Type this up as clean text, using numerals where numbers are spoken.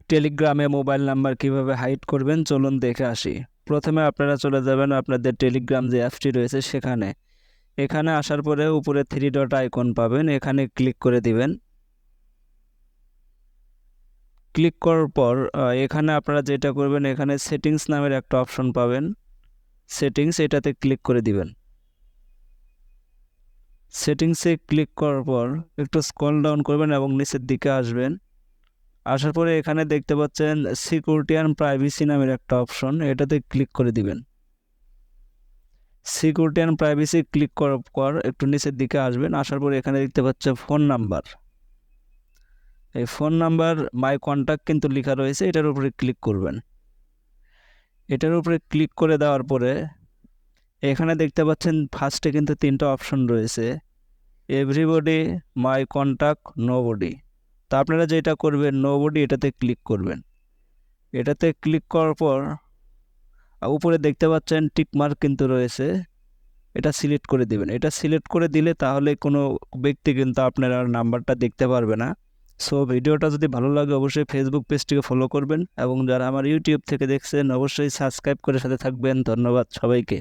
টেলিগ্রামে mobile number কিভাবে hide করবেন চলুন দেখে আসি। প্রথমে আপনারা চলে যাবেন আপনাদের টেলিগ্রাম যে অ্যাপসটি রয়েছে সেখানে। এখানে আসার পরে উপরে 3 ডট আইকন পাবেন, এখানে ক্লিক করে দিবেন। ক্লিক করার পর এখানে আপনারা যেটা করবেন, এখানে সেটিংস নামের একটা অপশন পাবেন, সেটিংস, এটাতে ক্লিক করে দিবেন। সেটিংসে ক্লিক করার পর একটু স্ক্রল ডাউন করবেন এবং নিচের দিকে আসবেন। আসার পরে এখানে দেখতে পাচ্ছেন সিকিউরিটি অ্যান্ড প্রাইভেসি নামের একটা অপশন, এটাতে ক্লিক করে দিবেন। সিকিউরিটি অ্যান্ড প্রাইভেসি ক্লিক করার পর একটু নিচের দিকে আসবেন। আসার পরে এখানে দেখতে পাচ্ছেন ফোন নাম্বার। এই ফোন নাম্বার মাই কন্ট্যাক্ট কিন্তু লেখা রয়েছে, এটার উপরে ক্লিক করবেন। এটার উপরে ক্লিক করে দেওয়ার পরে এখানে দেখতে পাচ্ছেন ফার্স্টে কিন্তু 3টা অপশন রয়েছে, এভরিবডি, মাই কন্ট্যাক্ট, নোবডি। তা আপনারা যেটা করবেন নোবডি, এটাতে ক্লিক করবেন। এটাতে ক্লিক করার পর উপরে দেখতে পাচ্ছেন টিকমার্ক কিন্তু রয়েছে, এটা সিলেক্ট করে দিবেন। এটা সিলেক্ট করে দিলে তাহলে কোনো ব্যক্তি কিন্তু আপনার আর নাম্বারটা দেখতে পারবে না। সো ভিডিওটা যদি ভালো লাগে অবশ্যই ফেসবুক পেজটিকে ফলো করবেন এবং যারা আমার ইউটিউব থেকে দেখছেন অবশ্যই সাবস্ক্রাইব করে সাথে থাকবেন। ধন্যবাদ সবাইকে।